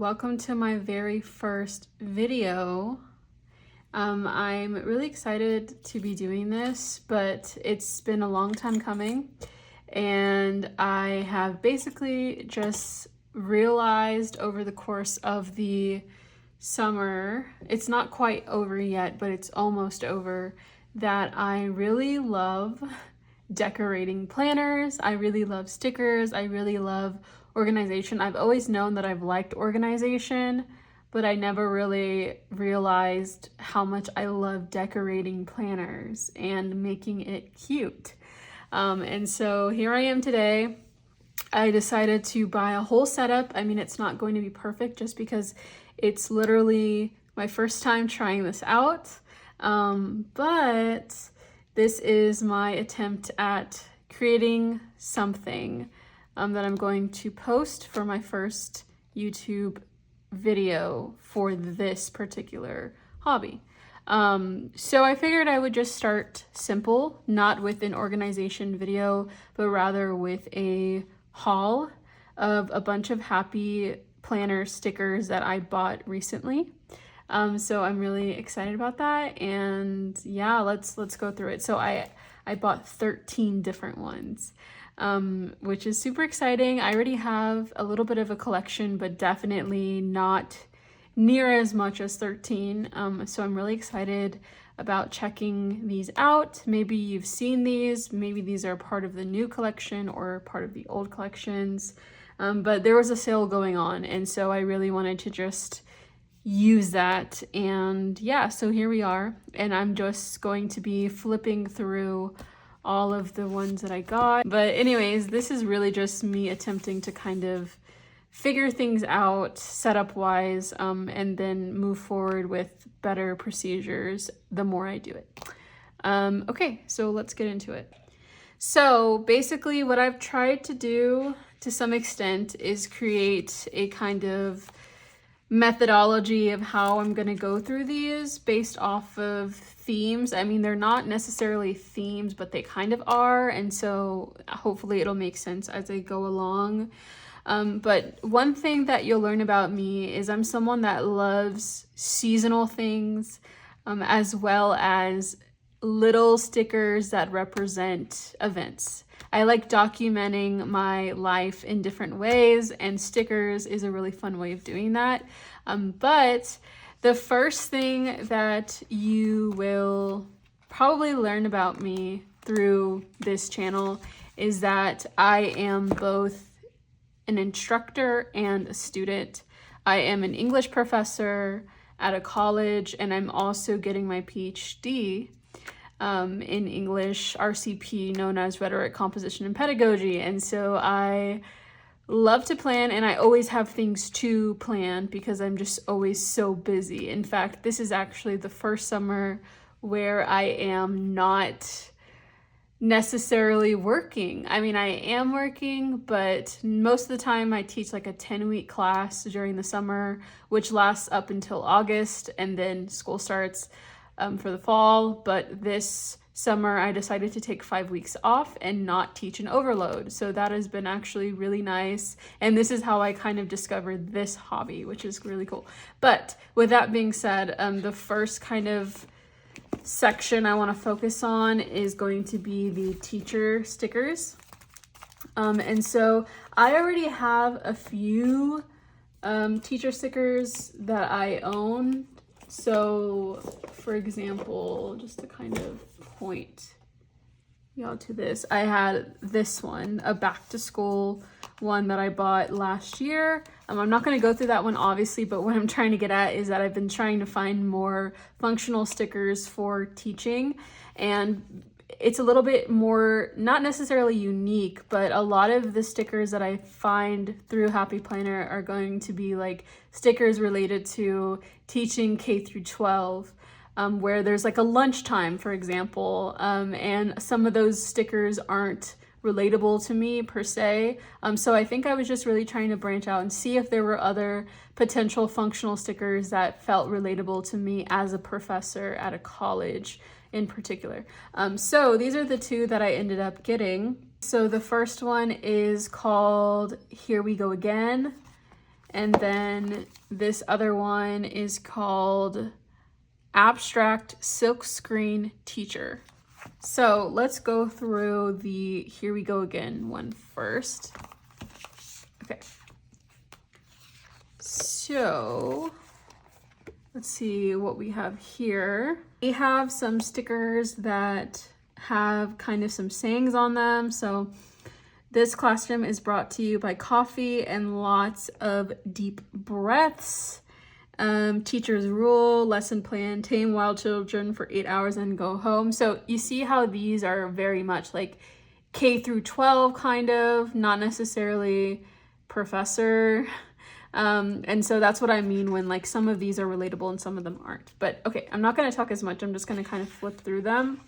Welcome to my very first video. I'm really excited to be doing this, but it's been a long time coming, and I have basically just realized over the course of the summer, it's not quite over yet, but it's almost over, that I really love decorating planners. I really love stickers. I really love organization. I've always known that I've liked organization, but I never really realized how much I love decorating planners and making it cute. And so here I am today. I decided to buy a whole setup. I mean, it's not going to be perfect just because it's literally my first time trying this out. But this is my attempt at creating something that I'm going to post for my first YouTube video for this particular hobby. So I figured I would just start simple, not with an organization video, but rather with a haul of a bunch of happy planner stickers that I bought recently. So I'm really excited about that, and yeah, let's go through it. So I bought 13 different ones. Which is super exciting. I already have a little bit of a collection, but definitely not near as much as 13. So I'm really excited about checking these out. Maybe you've seen these, maybe these are part of the new collection or part of the old collections. But there was a sale going on, and so I really wanted to just use that. And yeah, so here we are, and I'm just going to be flipping through all of the ones that I got. But anyways, this is really just me attempting to kind of figure things out setup wise, and then move forward with better procedures the more I do it. Okay, so let's get into it. So basically what I've tried to do to some extent is create a kind of methodology of how I'm going to go through these based off of themes. I mean, they're not necessarily themes, but they kind of are, and so hopefully it'll make sense as I go along. But one thing that you'll learn about me is I'm someone that loves seasonal things, as well as little stickers that represent events. I like documenting my life in different ways, and stickers is a really fun way of doing that. But the first thing that you will probably learn about me through this channel is that I am both an instructor and a student. I am an English professor at a college, and I'm also getting my PhD in English RCP, known as Rhetoric, Composition, and Pedagogy. And so I love to plan, and I always have things to plan because I'm just always so busy. In fact, this is actually the first summer where I am not necessarily working. I mean, I am working, but most of the time I teach like a 10-week class during the summer, which lasts up until August, and then school starts for the fall. But this summer I decided to take 5 weeks off and not teach an overload. So that has been actually really nice. And this is how I kind of discovered this hobby, which is really cool. But with that being said, the first kind of section I want to focus on is going to be the teacher stickers. And so I already have a few teacher stickers that I own. So for example, just to kind of point y'all to this, I had this one, a back to school one that I bought last year. I'm not going to go through that one obviously, but what I'm trying to get at is that I've been trying to find more functional stickers for teaching, and it's a little bit more, not necessarily unique, but a lot of the stickers that I find through Happy Planner are going to be like stickers related to teaching K through 12. Where there's like a lunchtime, for example, and some of those stickers aren't relatable to me per se. So I think I was just really trying to branch out and see if there were other potential functional stickers that felt relatable to me as a professor at a college in particular. So these are the two that I ended up getting. So the first one is called Here We Go Again. And then this other one is called Abstract Silkscreen Teacher. So let's go through the Here We Go Again one first. Okay. So let's see what we have here. We have some stickers that have kind of some sayings on them. So this classroom is brought to you by coffee and lots of deep breaths. Teacher's rule, lesson plan, tame wild children for 8 hours and go home. So you see how these are very much like K through 12 kind of, not necessarily professor. And so that's what I mean when like some of these are relatable and some of them aren't. But okay, I'm not going to talk as much. I'm just going to kind of flip through them.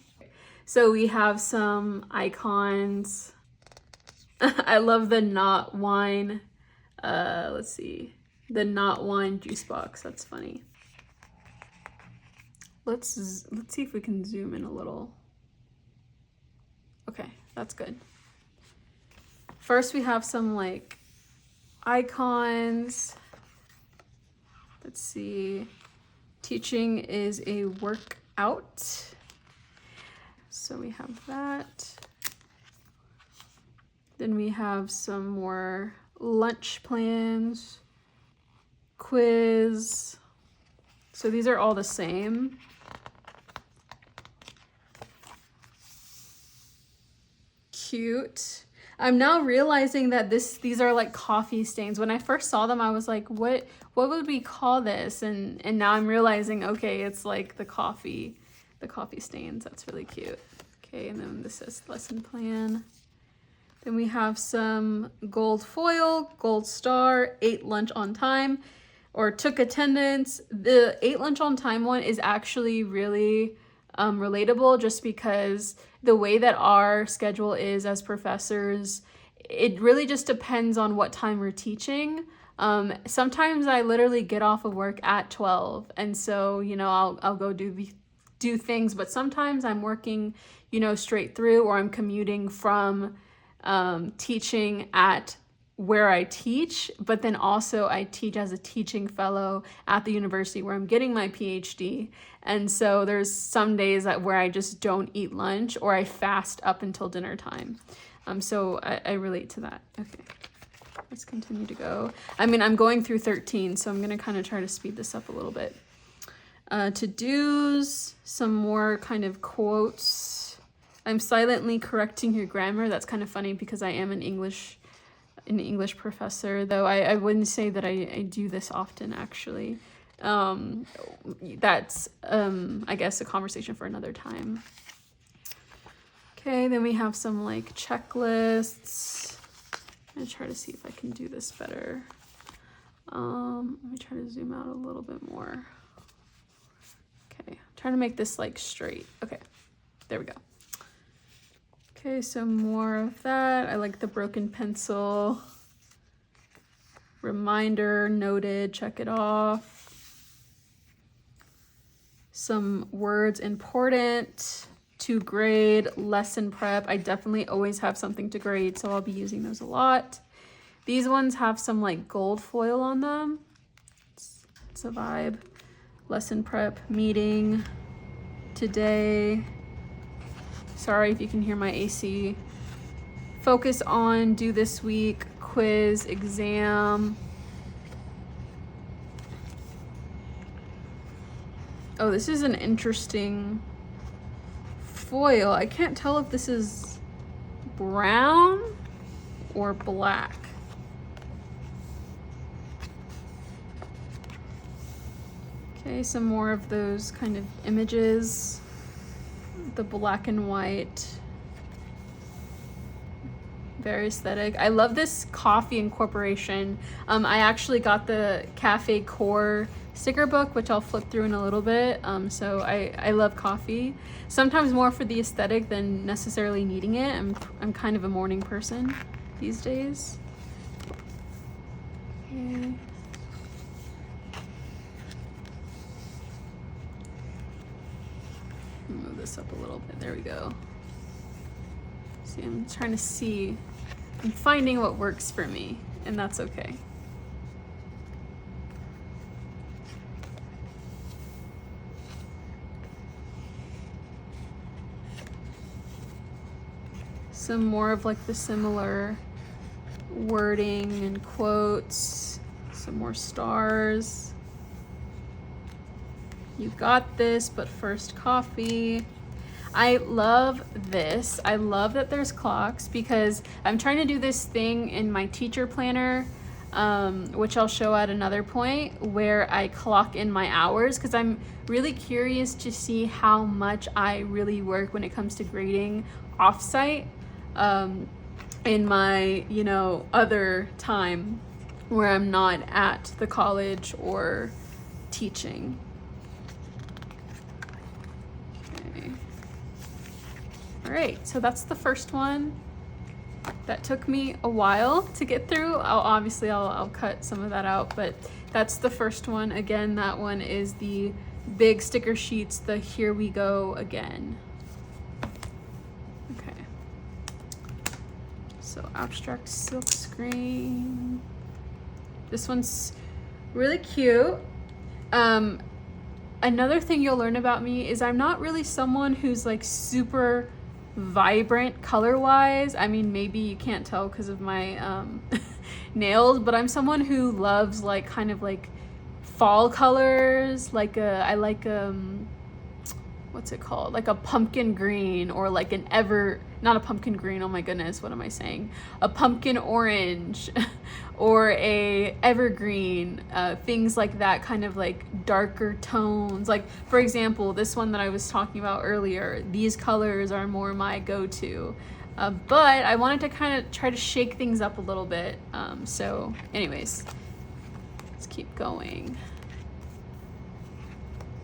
So we have some icons. I love the not wine. Let's see. The not wine juice box. That's funny. Let's see if we can zoom in a little. Okay, that's good. First we have some like icons. Let's see. Teaching is a workout. So we have that. Then we have some more lunch plans. Quiz. So these are all the same. Cute. I'm now realizing that these are like coffee stains. When I first saw them, I was like, what would we call this? And now I'm realizing, okay, it's like the coffee stains. That's really cute. Okay, and then this is lesson plan. Then we have some gold foil, gold star, 8 lunch on time, or took attendance. The 8 lunch on time one is actually really relatable, just because the way that our schedule is as professors, it really just depends on what time we're teaching. Sometimes I literally get off of work at 12, and so, you know, I'll go do things, but sometimes I'm working, you know, straight through, or I'm commuting from teaching at where I teach, but then also I teach as a teaching fellow at the university where I'm getting my PhD. And so there's some days where I just don't eat lunch, or I fast up until dinner time. So I relate to that. Okay, let's continue to go. I mean, I'm going through 13, so I'm gonna kind of try to speed this up a little bit. To-dos, some more kind of quotes. I'm silently correcting your grammar. That's kind of funny because I am an English professor, though I wouldn't say that I do this often, actually. That's I guess a conversation for another time. Okay, then we have some like checklists. I'm gonna try to see if I can do this better. Let me try to zoom out a little bit more. Okay, I'm trying to make this like straight. Okay, there we go. Okay, so more of that. I like the broken pencil. Reminder, noted, check it off. Some words important, to grade, lesson prep. I definitely always have something to grade, so I'll be using those a lot. These ones have some like gold foil on them. It's a vibe. Lesson prep, meeting, today. Sorry if you can hear my AC. Focus on, do this week, quiz, exam. Oh, this is an interesting foil. I can't tell if this is brown or black. Okay, some more of those kind of images. The black and white, very aesthetic. I love this coffee incorporation. I actually got the CafeCore sticker book, which I'll flip through in a little bit. So I love coffee, sometimes more for the aesthetic than necessarily needing it. I'm kind of a morning person these days. Okay. Move this up a little bit. There we go. See, I'm trying to see. I'm finding what works for me, and that's okay. Some more of like the similar wording and quotes. Some more stars. You got this, but first coffee. I love this. I love that there's clocks because I'm trying to do this thing in my teacher planner, which I'll show at another point, where I clock in my hours because I'm really curious to see how much I really work when it comes to grading offsite in my, you know, other time where I'm not at the college or teaching. All right, so that's the first one. That took me a while to get through. I'll cut some of that out, but that's the first one. Again, that one is the big sticker sheets, the Here We Go Again. Okay. So abstract silkscreen. This one's really cute. Another thing you'll learn about me is I'm not really someone who's like super vibrant color-wise. I mean, maybe you can't tell because of my nails, but I'm someone who loves like kind of like fall colors. Like I like what's it called? Like a pumpkin green, or like not a pumpkin green, oh my goodness, what am I saying? A pumpkin orange or a evergreen, things like that, kind of like darker tones. Like for example, this one that I was talking about earlier, these colors are more my go-to. But I wanted to kind of try to shake things up a little bit. So anyways, let's keep going.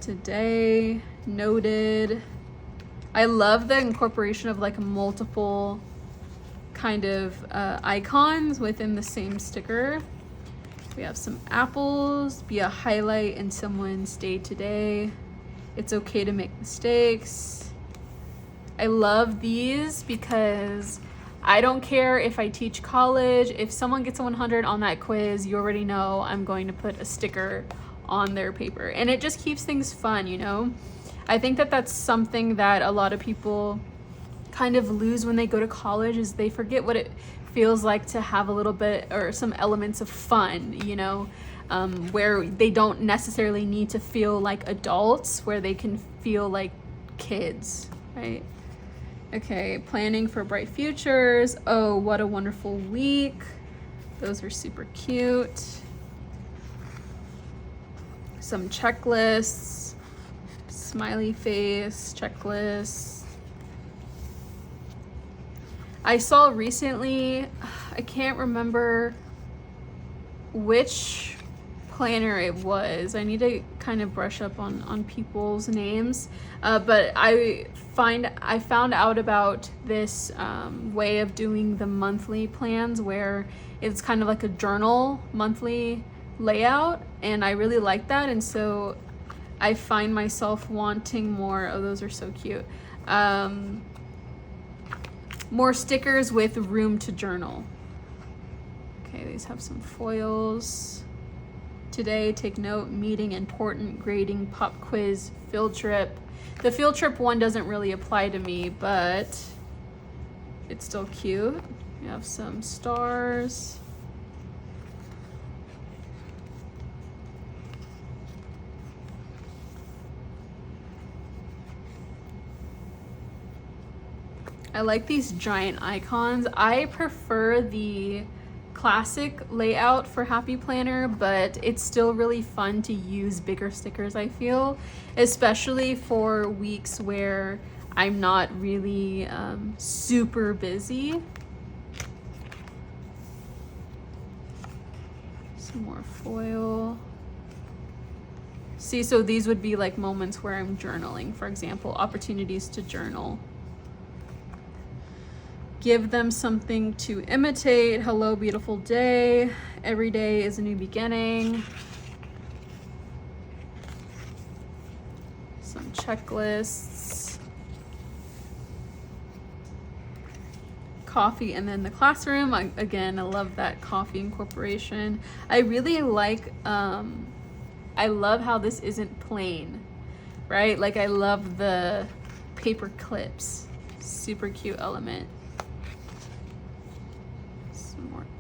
Today, noted. I love the incorporation of like multiple kind of icons within the same sticker. We have some apples, be a highlight in someone's day to day. It's okay to make mistakes. I love these because I don't care if I teach college. If someone gets a 100 on that quiz, you already know I'm going to put a sticker on their paper, and it just keeps things fun, you know? I think that that's something that a lot of people kind of lose when they go to college, is they forget what it feels like to have a little bit or some elements of fun, you know, where they don't necessarily need to feel like adults, where they can feel like kids, right? Okay, planning for bright futures. Oh, what a wonderful week. Those are super cute. Some checklists, smiley face checklist. I saw recently, I can't remember which planner it was. I need to kind of brush up on people's names, but I found out about this way of doing the monthly plans, where it's kind of like a journal monthly layout, and I really like that, and so I find myself wanting more. Oh, those are so cute. More stickers with room to journal. Okay, these have some foils. Today, take note, meeting, important, grading, pop quiz, field trip. The field trip one doesn't really apply to me, but it's still cute. We have some stars. I like these giant icons. I prefer the classic layout for Happy Planner, but it's still really fun to use bigger stickers, I feel, especially for weeks where I'm not really super busy. Some more foil. See, so these would be like moments where I'm journaling, for example, opportunities to journal. Give them something to imitate. Hello, beautiful day. Every day is a new beginning. Some checklists. Coffee, and then the classroom. Again, I love that coffee incorporation. I really like, I love how this isn't plain, right? Like I love the paper clips. Super cute element.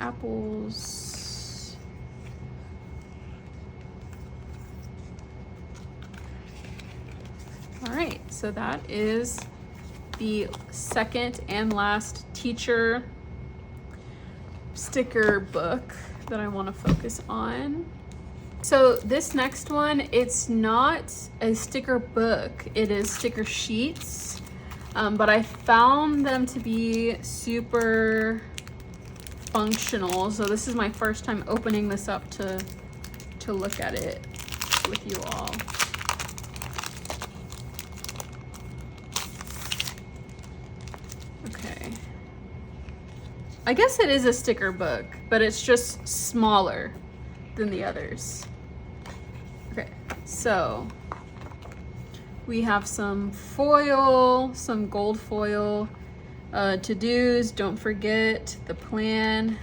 apples. All right, so that is the second and last teacher sticker book that I want to focus on. So this next one, it's not a sticker book, it is sticker sheets, but I found them to be super functional. So this is my first time opening this up to look at it with you all. Okay. I guess it is a sticker book, but it's just smaller than the others. Okay, so we have some foil, some gold foil, to-dos, don't forget, the plan.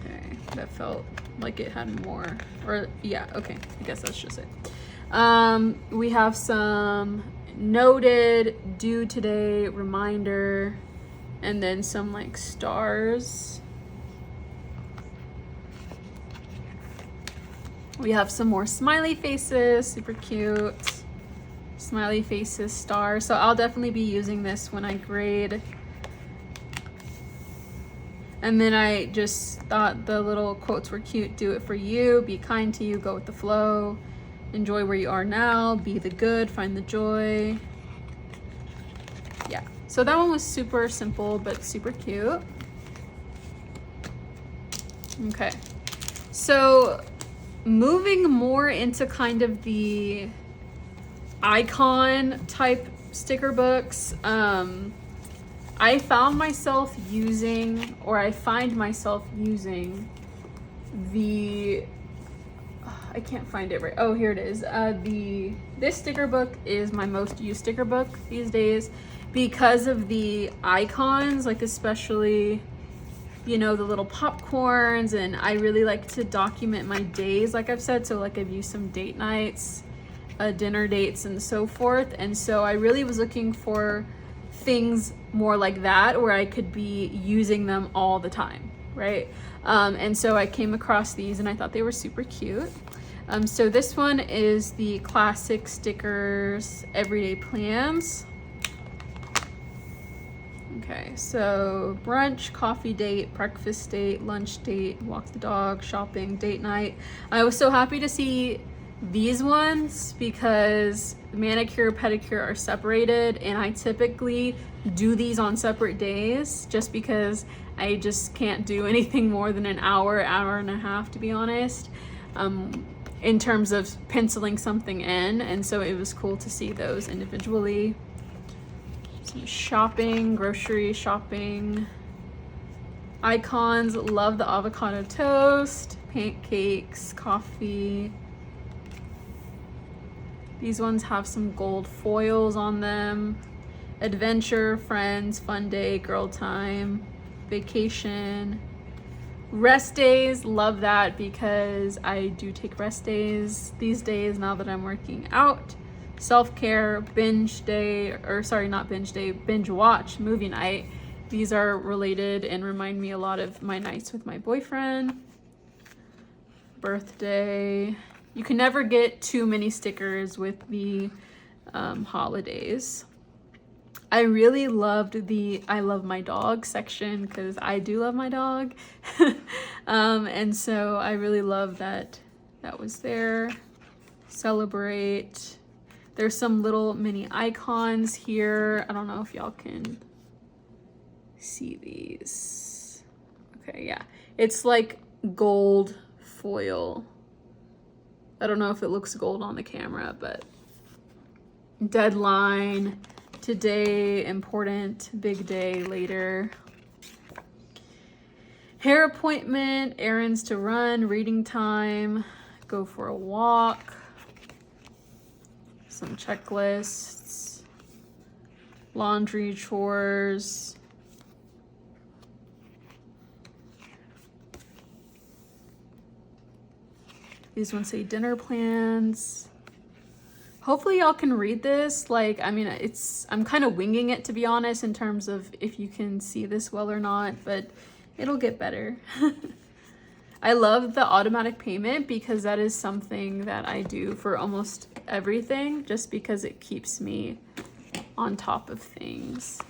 Okay, that felt like it had more, or yeah, okay, I guess that's just it. We have some noted, due today, reminder, and then some like stars. We have some more smiley faces, super cute. Smiley faces, stars. So I'll definitely be using this when I grade. And then I just thought the little quotes were cute. Do it for you, be kind to you, go with the flow. Enjoy where you are now, be the good, find the joy. Yeah, so that one was super simple, but super cute. Okay, so moving more into kind of the icon type sticker books, I found myself using, or I find myself using the, I can't find it right. Oh, here it is. This sticker book is my most used sticker book these days because of the icons, like especially, you know, the little popcorns, and I really like to document my days, like I've said. So like I've used some date nights, dinner dates, and so forth. And so I really was looking for things more like that where I could be using them all the time, right? And so I came across these and I thought they were super cute. So this one is the classic stickers everyday plans. Okay, so brunch, coffee date, breakfast date, lunch date, walk the dog, shopping, date night. I was so happy to see these ones because manicure, pedicure are separated, and I typically do these on separate days just because I just can't do anything more than an hour, hour and a half, to be honest, in terms of penciling something in. And so it was cool to see those individually. Some shopping, grocery shopping, icons, love the avocado toast, pancakes, coffee. These ones have some gold foils on them. Adventure, friends, fun day, girl time, vacation, rest days, love that because I do take rest days these days now that I'm working out. Self-care, binge day, or sorry, not binge day, binge watch, movie night. These are related and remind me a lot of my nights with my boyfriend. Birthday. You can never get too many stickers with the holidays. I really loved the I love my dog section because I do love my dog. And so I really love that that was there. Celebrate. There's some little mini icons here. I don't know if y'all can see these. Okay, yeah. It's like gold foil. I don't know if it looks gold on the camera, but deadline, today, important, big day, later. Hair appointment, errands to run, reading time, go for a walk. Some checklists, laundry, chores. These ones say dinner plans, Hopefully y'all can read this. Like, I mean, I'm kind of winging it, to be honest, in terms of if you can see this well or not, but it'll get better. I love the automatic payment because that is something that I do for almost everything, just because it keeps me on top of things.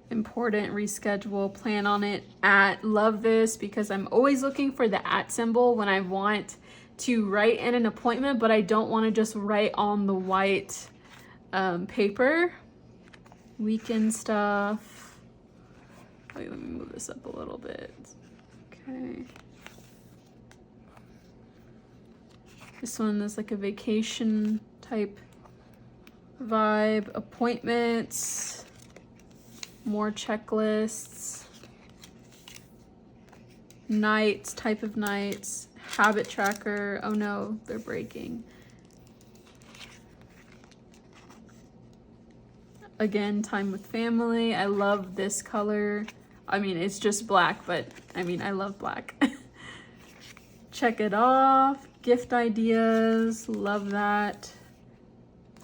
Important, reschedule, plan on it, at. Love this because I'm always looking for the at symbol when I want to write in an appointment, but I don't want to just write on the white paper. Weekend stuff. Wait, let me move this up a little bit. Okay. This one is like a vacation type vibe. Appointments. More checklists. Nights, type of nights. Habit tracker. Oh no, they're breaking. Again, time with family. I love this color. I mean, it's just black, but I mean, I love black. Check it off. Gift ideas. Love that.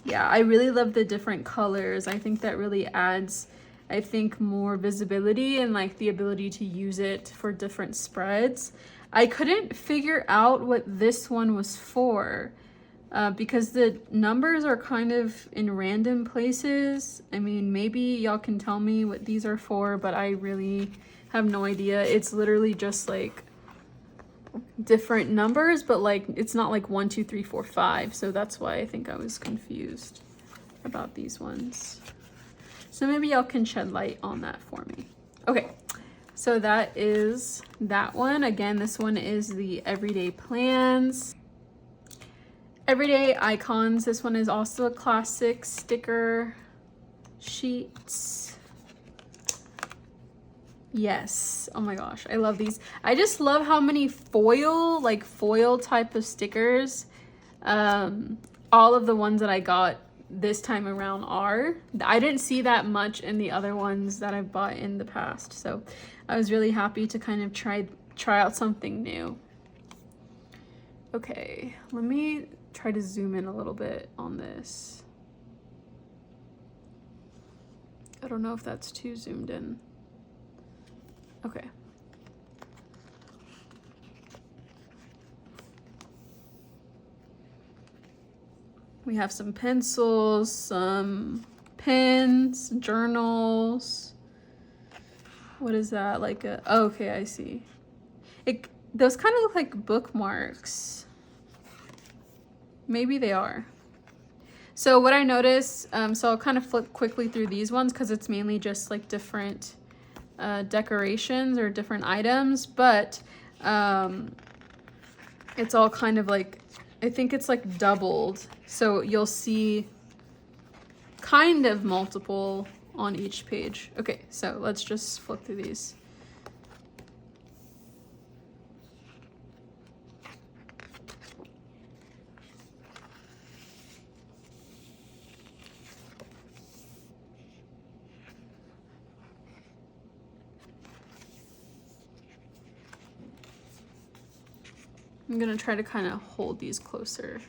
Yeah, I really love the different colors. I think that really adds, I think, more visibility and like the ability to use it for different spreads. I couldn't figure out what this one was for. Because the numbers are kind of in random places. I mean, maybe y'all can tell me what these are for, but I really have no idea. It's literally just like different numbers, but like it's not like 1, 2, 3, 4, 5. So that's why I think I was confused about these ones. So maybe y'all can shed light on that for me. Okay, so that is that one. Again, this one is the everyday plans. Everyday icons. This one is also a classic sticker sheets. Yes. Oh my gosh, I love these. I just love how many foil type of stickers all of the ones that I got this time around are. I didn't see that much in the other ones that I've bought in the past, so I was really happy to kind of try out something new. Okay, let me try to zoom in a little bit on this. I don't know if that's too zoomed in. Okay. We have some pencils, some pens, journals. What is that? Like a, oh, okay, I see. Those kind of look like bookmarks. Maybe they are. So what I noticed, so I'll kind of flip quickly through these ones because it's mainly just like different decorations or different items, but it's all kind of like, I think it's like doubled. So you'll see kind of multiple on each page. Okay, so let's just flip through these. I'm gonna try to kind of hold these closer.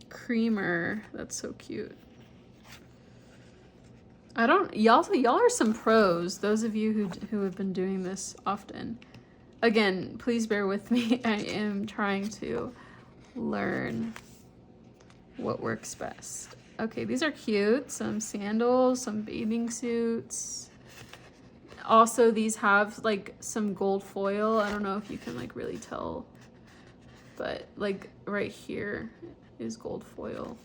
Creamer, that's so cute. Y'all are some pros, those of you who have been doing this often. Again, please bear with me. I am trying to learn what works best. Okay, these are cute. Some sandals, some bathing suits. Also, these have like some gold foil. I don't know if you can like really tell, but like right here is gold foil.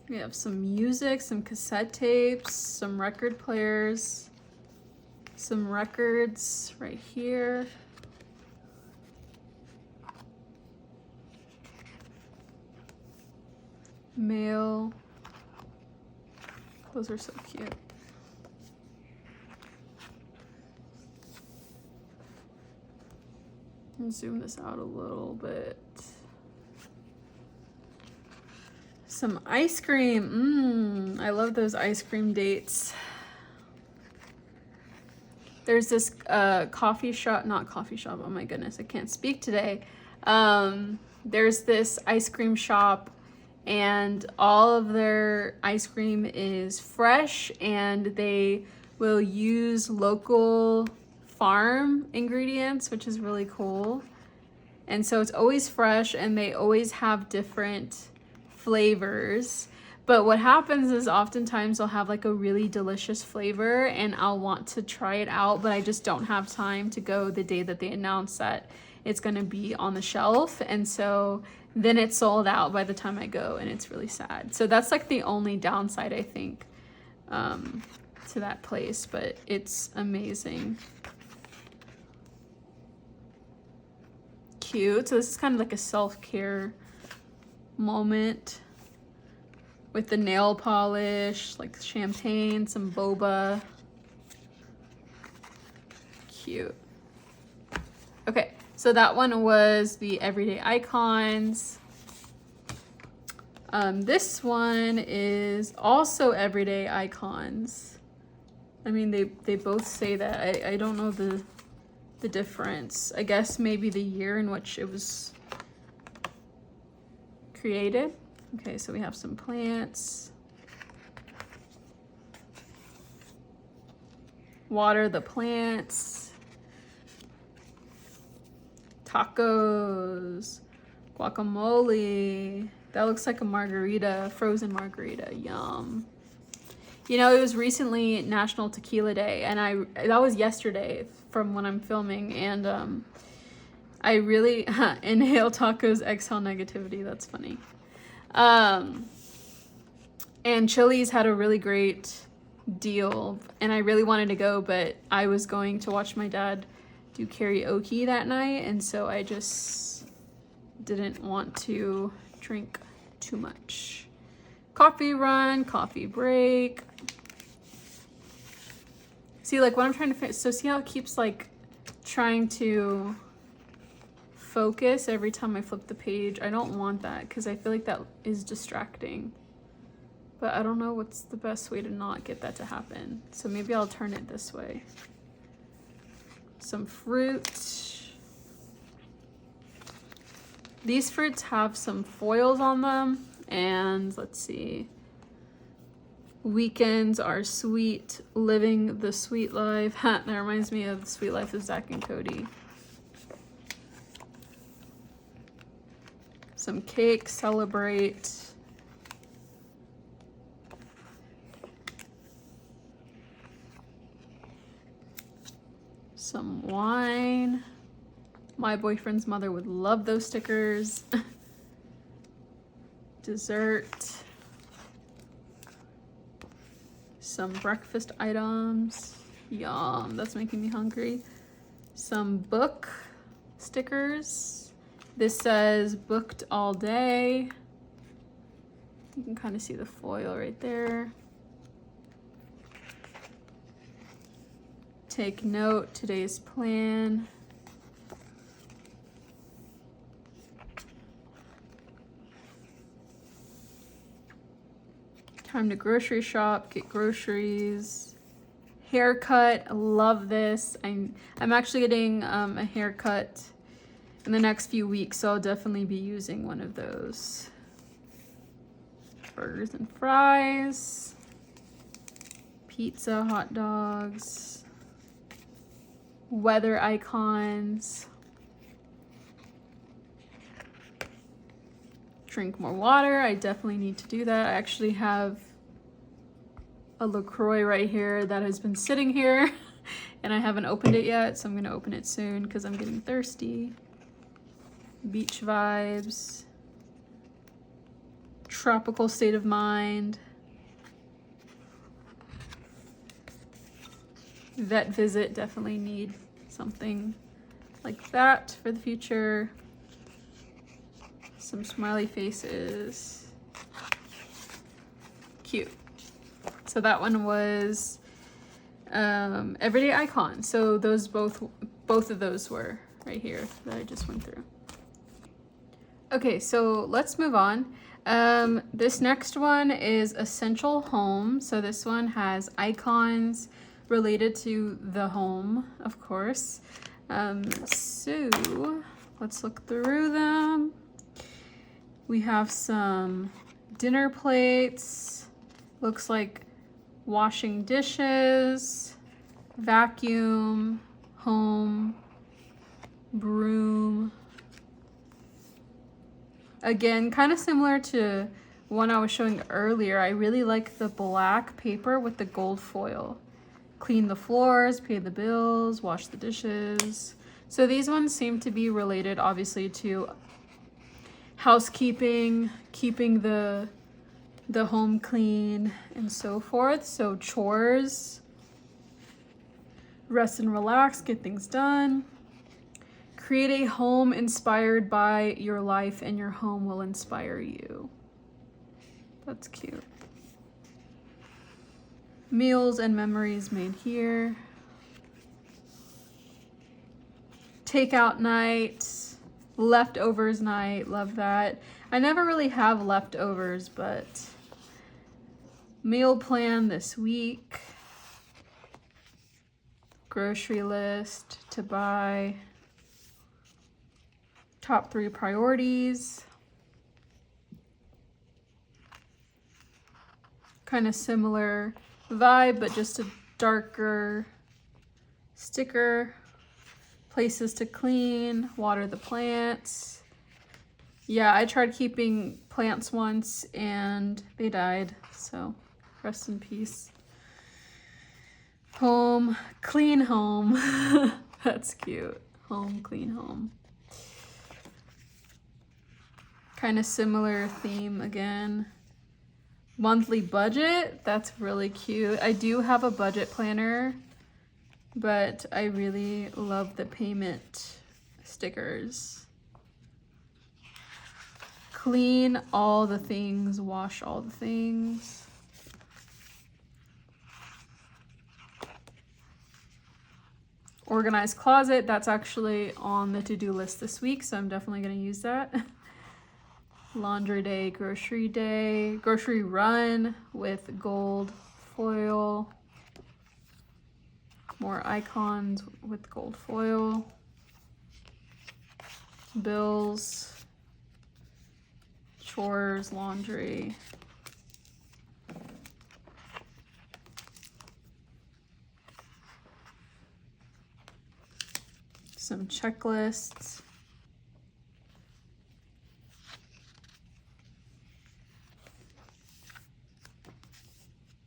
We have some music, some cassette tapes, some record players, some records right here. Male. Those are so cute. And zoom this out a little bit. Some ice cream. I love those ice cream dates. There's this coffee shop, not coffee shop, oh my goodness, I can't speak today. There's this ice cream shop and all of their ice cream is fresh and they will use local farm ingredients, which is really cool. And so it's always fresh and they always have different flavors. But what happens is oftentimes they'll have like a really delicious flavor and I'll want to try it out, but I just don't have time to go the day that they announce that it's going to be on the shelf. And so then it's sold out by the time I go and it's really sad. So that's like the only downside, I think, to that place, but it's amazing. Cute. So this is kind of like a self-care moment with the nail polish, like champagne, some boba. Cute. Okay, so that one was the everyday icons. This one is also everyday icons. I mean, they both say that. I don't know the difference. I guess maybe the year in which it was created. Okay, so we have some plants. Water the plants. Tacos. Guacamole. That looks like a margarita, frozen margarita. Yum. You know, it was recently National Tequila Day, and that was yesterday from when I'm filming, and I really inhale tacos, exhale negativity. That's funny. And Chili's had a really great deal, and I really wanted to go, but I was going to watch my dad do karaoke that night, and so I just didn't want to drink too much. Coffee run, coffee break. See, like what I'm trying to finish, so see how it keeps like trying to focus every time I flip the page? I don't want that because I feel like that is distracting. But I don't know what's the best way to not get that to happen. So maybe I'll turn it this way. Some fruit. These fruits have some foils on them. And let's see. Weekends are sweet, living the sweet life. That reminds me of the Sweet Life of Zach and Cody. Some cake, celebrate. Some wine. My boyfriend's mother would love those stickers. Dessert. Some breakfast items. Yum, that's making me hungry. Some book stickers. This says booked all day. You can kind of see the foil right there. Take note, today's plan. Time to grocery shop, get groceries. Haircut, I love this. I'm actually getting a haircut in the next few weeks, so I'll definitely be using one of those. Burgers and fries. Pizza, hot dogs. Weather icons. Drink more water. I definitely need to do that. I actually have a LaCroix right here that has been sitting here and I haven't opened it yet, so I'm gonna open it soon because I'm getting thirsty. Beach vibes. Tropical state of mind. Vet visit, definitely need something like that for the future. Some smiley faces. cute. So that one was Everyday Icon. So those both of those were right here that I just went through. Okay, so let's move on. This next one is Essential Home. So this one has icons related to the home, of course. So let's look through them. We have some dinner plates, looks like washing dishes, vacuum, home, broom. Again, kind of similar to one I was showing earlier. I really like the black paper with the gold foil. Clean the floors, pay the bills, wash the dishes. So these ones seem to be related, obviously, to housekeeping, keeping the home clean, and so forth. So chores, rest and relax, get things done. Create a home inspired by your life, and your home will inspire you. That's cute. Meals and memories made here. Takeout night, leftovers night, love that. I never really have leftovers, but meal plan this week. Grocery list to buy. Top 3 priorities. Kind of similar vibe, but just a darker sticker. Places to clean, water the plants. Yeah, I tried keeping plants once and they died, so rest in peace. Home, clean home. That's cute. Home, clean home. Kind of similar theme again. Monthly budget, that's really cute. I do have a budget planner, but I really love the payment stickers. Clean all the things, wash all the things. Organized closet, that's actually on the to-do list this week, so I'm definitely gonna use that. Laundry day, grocery run with gold foil. More icons with gold foil. Bills, chores, laundry. Some checklists.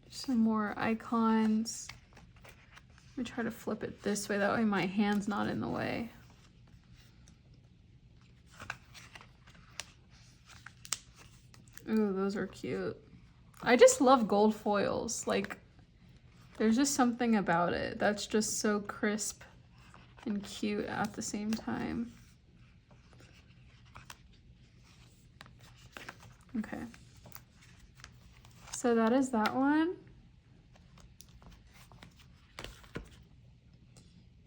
Some more icons. Let me try to flip it this way, that way my hand's not in the way. Ooh, those are cute. I just love gold foils. Like, there's just something about it that's just so crisp and cute at the same time. Okay. So that is that one.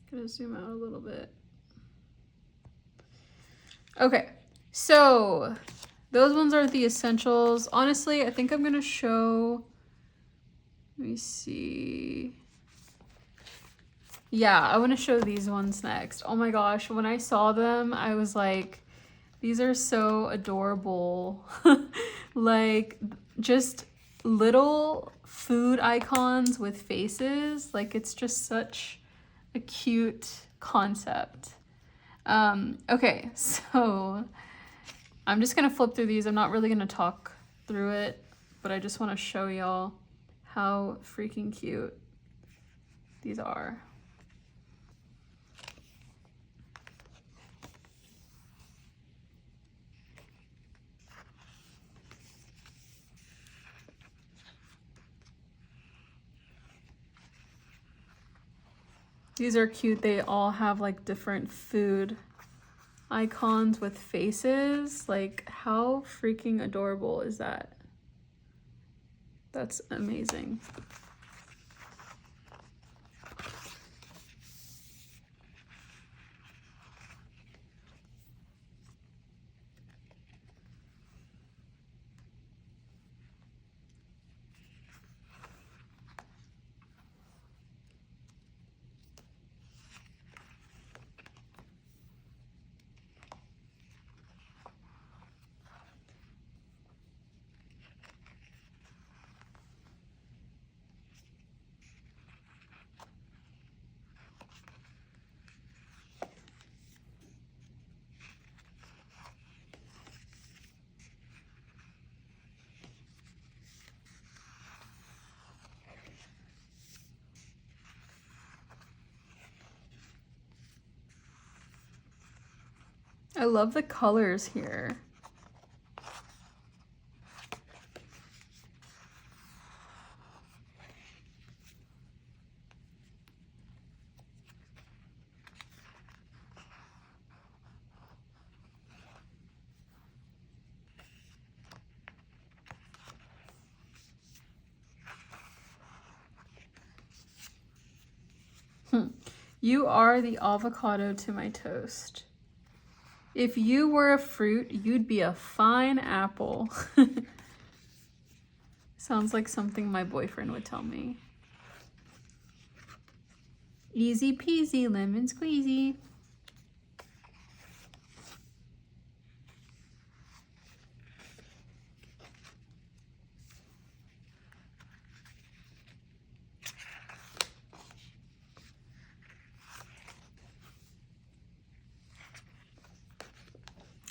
Gonna zoom out a little bit. Okay, so those ones are the essentials. Honestly, I think I'm gonna show, let me see. Yeah, I wanna show these ones next. Oh my gosh, when I saw them, I was like, these are so adorable. Like, just little food icons with faces. Like, it's just such a cute concept. Okay, so I'm just gonna flip through these. I'm not really gonna talk through it, but I just want to show y'all how freaking cute these are. These are cute. They all have like different food icons with faces. Like, how freaking adorable is that? That's amazing. I love the colors here. You are the avocado to my toast. If you were a fruit, you'd be a fine apple. Sounds like something my boyfriend would tell me. Easy peasy, lemon squeezy.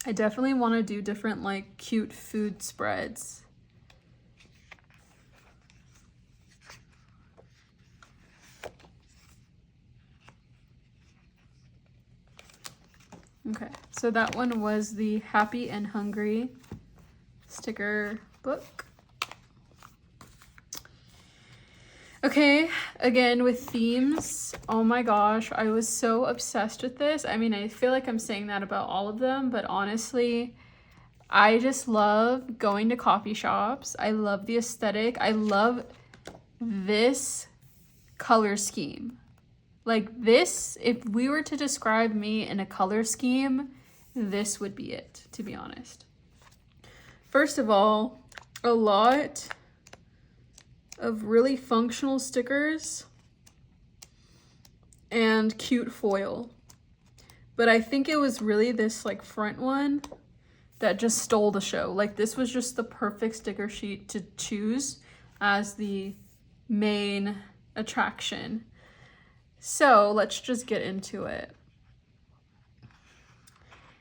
I definitely want to do different, like, cute food spreads. Okay, so that one was the Happy and Hungry sticker book. Okay, again with themes. Oh my gosh, I was so obsessed with this. I mean, I feel like I'm saying that about all of them, but honestly, I just love going to coffee shops. I love the aesthetic. I love this color scheme. Like this, if we were to describe me in a color scheme, this would be it, to be honest. First of all, a lot of really functional stickers and cute foil. But I think it was really this like front one that just stole the show. Like this was just the perfect sticker sheet to choose as the main attraction. So let's just get into it.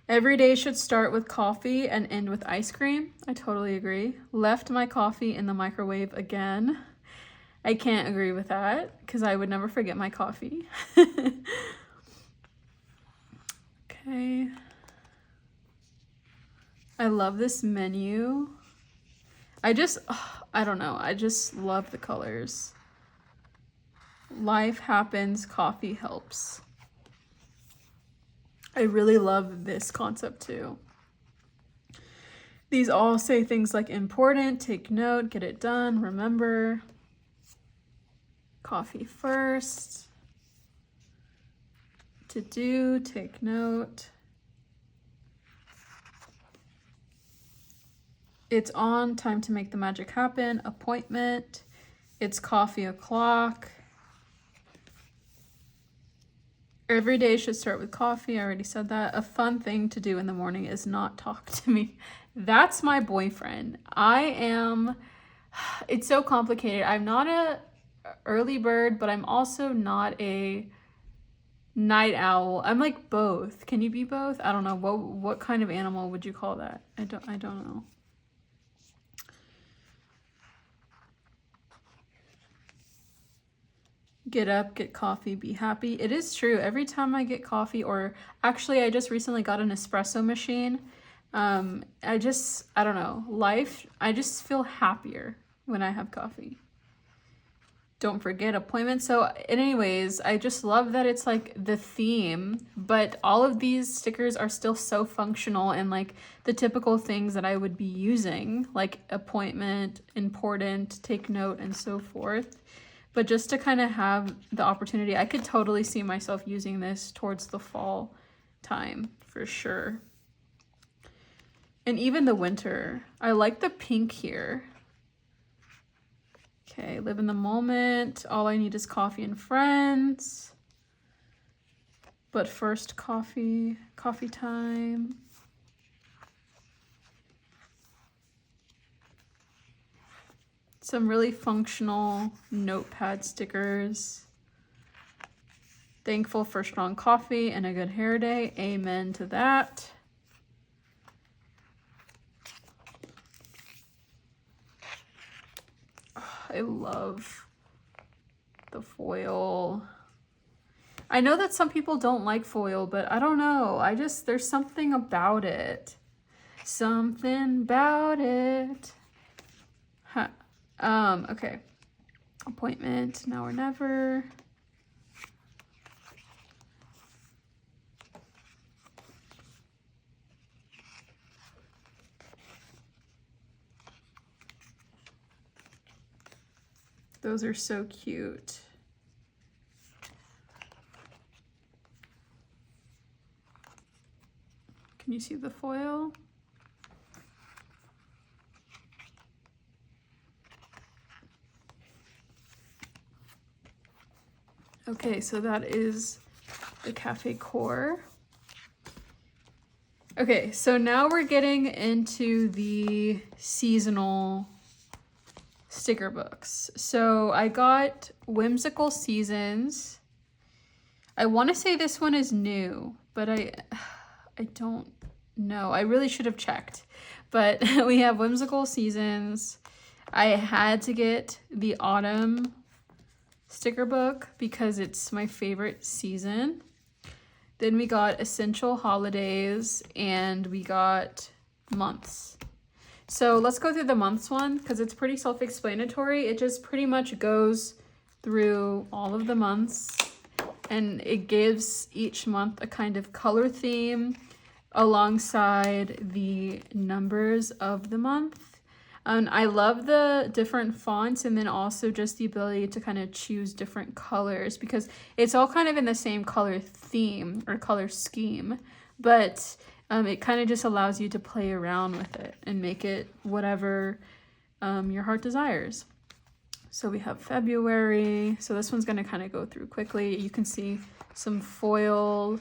Every day should start with coffee and end with ice cream. I totally agree. Left my coffee in the microwave again. I can't agree with that because I would never forget my coffee. Okay. I love this menu. I don't know. I just love the colors. Life happens, coffee helps. I really love this concept too. These all say things like important, take note, get it done, remember. Coffee first. To do, take note. It's on, time to make the magic happen, appointment. It's coffee o'clock. Every day should start with coffee. I already said that. A fun thing to do in the morning is not talk to me. That's my boyfriend. It's so complicated. I'm not a early bird, but I'm also not a night owl. I'm like both. Can you be both? I don't know. What kind of animal would you call that? I don't know. Get up, get coffee, be happy. It is true. Every time I get coffee, or actually I just recently got an espresso machine. I don't know, I just feel happier when I have coffee. don't forget appointment. So anyways, I just love that it's like the theme, but all of these stickers are still so functional and like the typical things that I would be using, like appointment, important, take note, and so forth. But just to kind of have the opportunity, I could totally see myself using this towards the fall time for sure. And even the winter. I like the pink here. Okay, live in the moment. All I need is coffee and friends. But first, coffee time. Some really functional notepad stickers. Thankful for strong coffee and a good hair day. Amen to that. I love the foil. I know that some people don't like foil, but I don't know. There's something about it. Something about it. Huh. Okay. Appointment, now or never. Those are so cute. Can you see the foil? Okay, so that is the CafeCore. Okay, so now we're getting into the seasonal sticker books. So I got Whimsical Seasons. I want to say this one is new, but I don't know. I really should have checked. But we have Whimsical Seasons. I had to get the autumn sticker book because it's my favorite season. Then we got Essential Holidays and we got Months. So let's go through the months one because it's pretty self-explanatory. It just pretty much goes through all of the months and it gives each month a kind of color theme alongside the numbers of the month. And I love the different fonts and then also just the ability to kind of choose different colors because it's all kind of in the same color theme or color scheme, but it kind of just allows you to play around with it and make it whatever your heart desires. So we have February. So this one's going to kind of go through quickly. You can see some foil.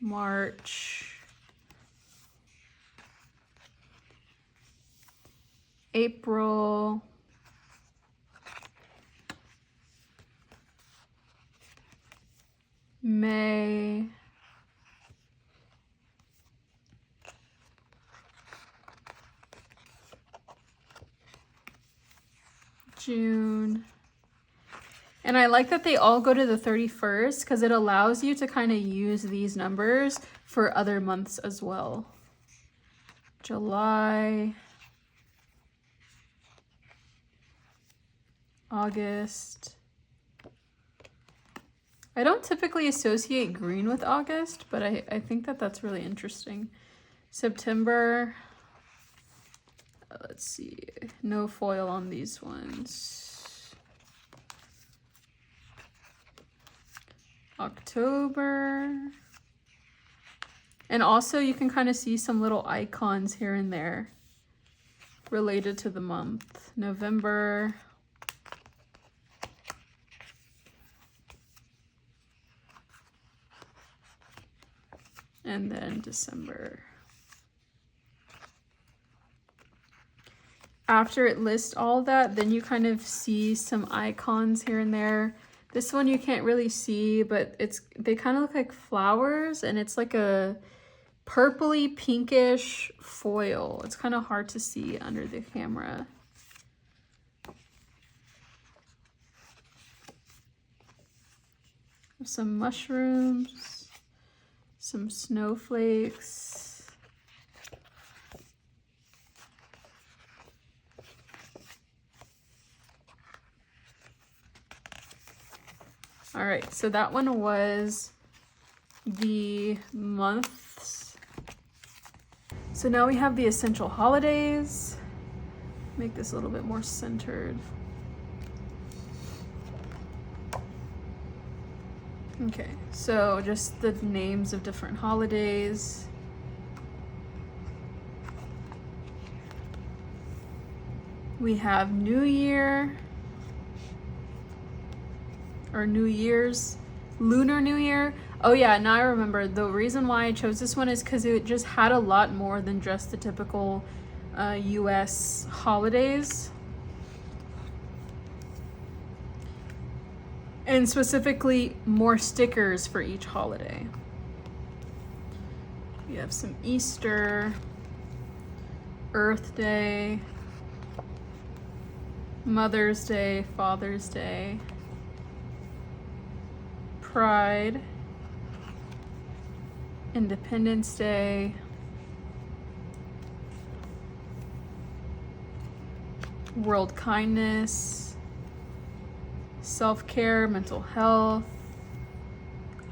March. April. May. June. And I like that they all go to the 31st because it allows you to kind of use these numbers for other months as well. July. August. I don't typically associate green with August, but I think that that's really interesting. September. Let's see. No foil on these ones. October. And also you can kind of see some little icons here and there related to the month. November. And then December. After it lists all that, then you kind of see some icons here and there. This one you can't really see, but they kind of look like flowers and it's like a purpley pinkish foil. It's kind of hard to see under the camera. Some mushrooms, some snowflakes. All right, so that one was the months. So now we have the essential holidays. Make this a little bit more centered. Okay, so just the names of different holidays. We have New Year, or New Year's, Lunar New Year. Oh yeah, now I remember. The reason why I chose this one is because it just had a lot more than just the typical US holidays. And specifically, more stickers for each holiday. We have some Easter, Earth Day, Mother's Day, Father's Day, Pride, Independence Day, World Kindness, self-care, mental health,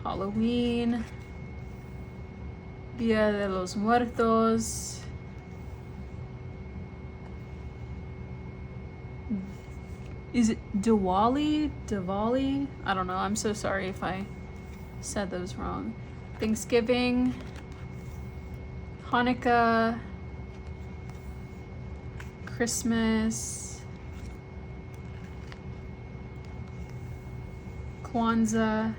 Halloween, Dia de los Muertos, is it Diwali? Diwali? I don't know. I'm so sorry if I said those wrong. Thanksgiving, Hanukkah, Christmas, Kwanzaa,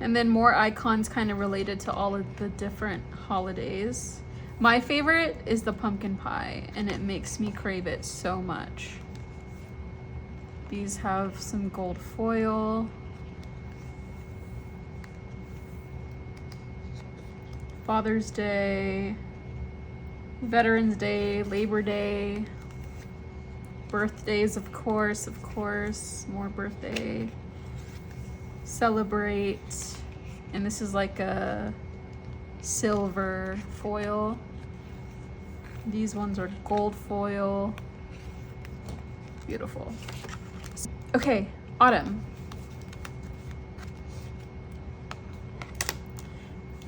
and then more icons kind of related to all of the different holidays. My favorite is the pumpkin pie, and it makes me crave it so much. These have some gold foil. Father's Day, Veterans Day, Labor Day, birthdays, of course, more birthday. Celebrate, and this is like a silver foil. These ones are gold foil. Beautiful. Okay, autumn.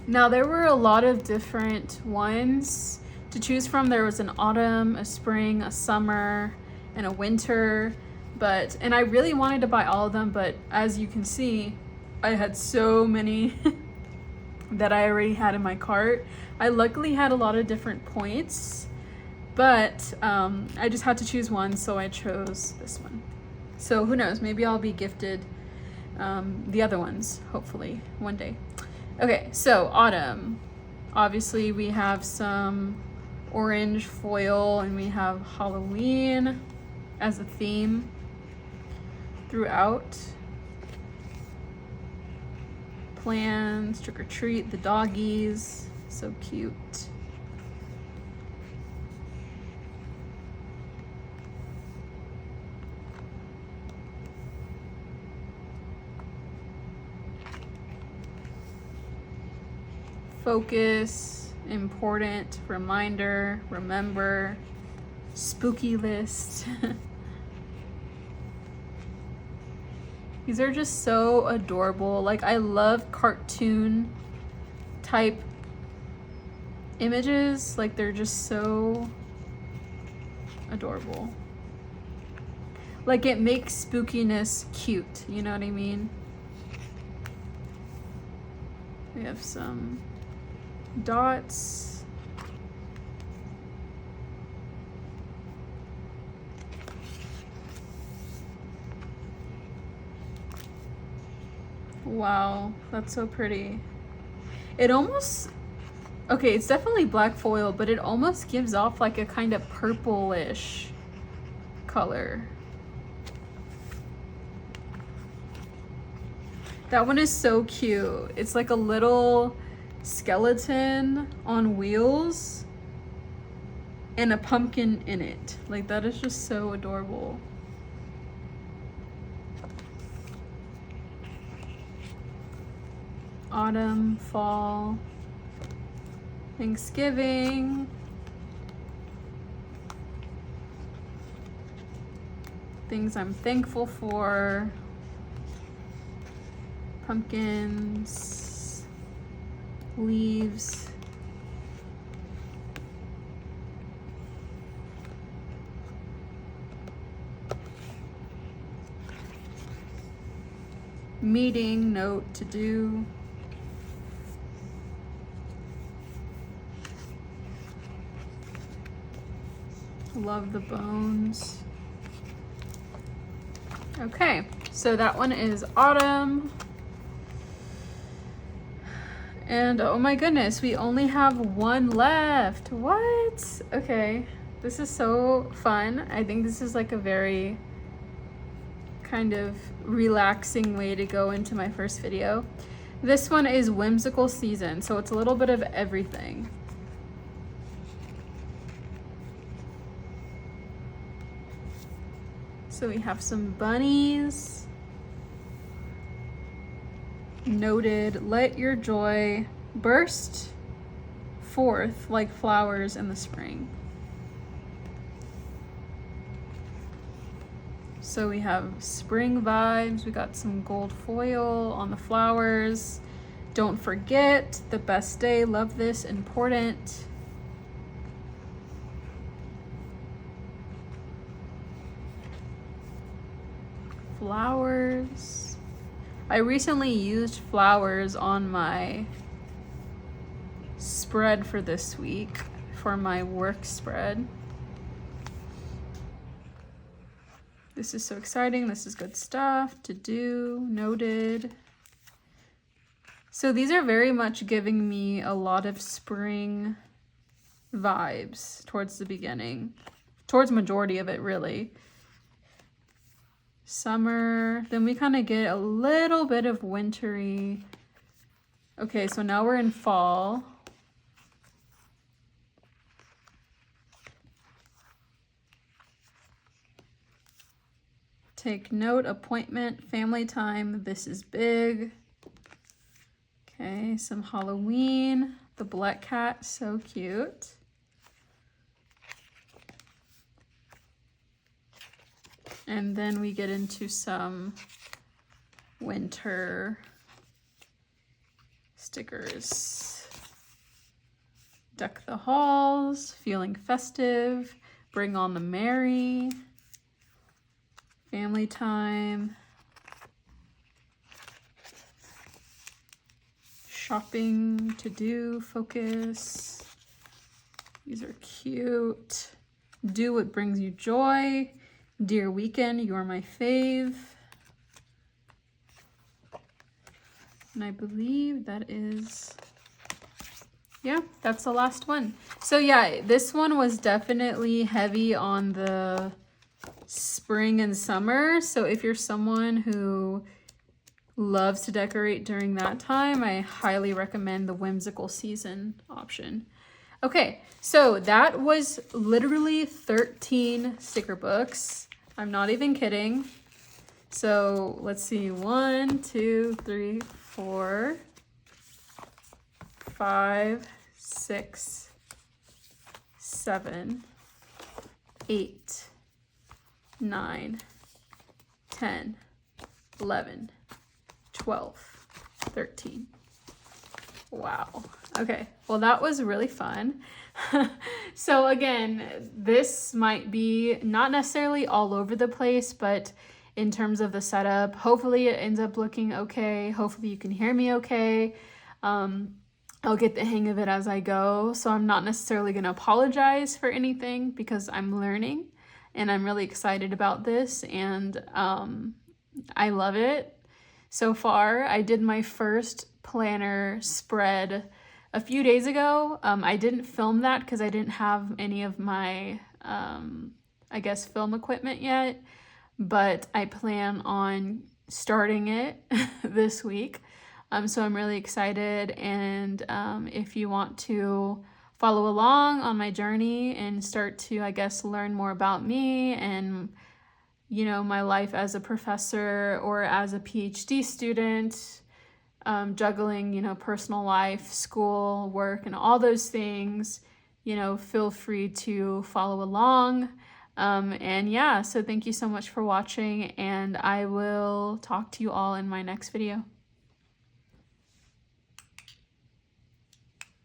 Now there were a lot of different ones to choose from. There was an autumn, a spring, a summer, and a winter, and I really wanted to buy all of them, but as you can see, I had so many that I already had in my cart. I luckily had a lot of different points, but I just had to choose one, so I chose this one. So who knows, maybe I'll be gifted the other ones, hopefully, one day. Okay, so autumn. Obviously we have some orange foil, and we have Halloween as a theme throughout. Plans, trick or treat, the doggies, so cute. Focus, important, reminder, remember, spooky list. These are just so adorable. Like, I love cartoon type images. Like, they're just so adorable. Like, it makes spookiness cute, you know what I mean? We have some dots. Wow, that's so pretty. It almost, okay, it's definitely black foil, but it almost gives off like a kind of purplish color. That one is so cute. It's like a little skeleton on wheels and a pumpkin in it. Like, that is just so adorable. Autumn, fall, Thanksgiving, things I'm thankful for. Pumpkins, leaves. Meeting, note, to do. Love the bones. Okay, so that one is autumn. And oh my goodness, we only have one left. What? Okay, this is so fun. I think this is like a very kind of relaxing way to go into my first video. This one is Whimsical Season, so it's a little bit of everything. So we have some bunnies. Noted, let your joy burst forth like flowers in the spring. So we have spring vibes. We got some gold foil on the flowers. Don't forget the best day. Love this, important. Flowers. I recently used flowers on my spread for this week, for my work spread. This is so exciting. This is good stuff to do. Noted. So these are very much giving me a lot of spring vibes towards the beginning, towards majority of it really. Summer, then we kind of get a little bit of wintry. Okay, so now we're in fall. Take note, appointment, family time, this is big. Okay, some Halloween, the black cat, so cute. And then we get into some winter stickers. Deck the halls, feeling festive, bring on the merry, family time, shopping to do, focus. These are cute. Do what brings you joy. Dear weekend, you're my fave. And I believe that is, yeah, that's the last one. So yeah, this one was definitely heavy on the spring and summer. So if you're someone who loves to decorate during that time, I highly recommend the Whimsical Season option. Okay, so that was literally 13 sticker books. I'm not even kidding. So let's see, 1, 2, 3, 4, 5, 6, 7, 8, 9, 10, 11, 12, 13. Wow. Okay, well that was really fun. So again, this might be not necessarily all over the place, but in terms of the setup, hopefully it ends up looking okay. Hopefully you can hear me okay. I'll get the hang of it as I go. So I'm not necessarily going to apologize for anything because I'm learning and I'm really excited about this, and I love it so far. I did my first planner spread a few days ago. I didn't film that because I didn't have any of my, I guess, film equipment yet, but I plan on starting it this week. So I'm really excited, and if you want to follow along on my journey and start to, I guess, learn more about me and, you know, my life as a professor or as a PhD student, juggling, you know, personal life, school, work, and all those things, you know, feel free to follow along. And yeah, so thank you so much for watching, and I will talk to you all in my next video.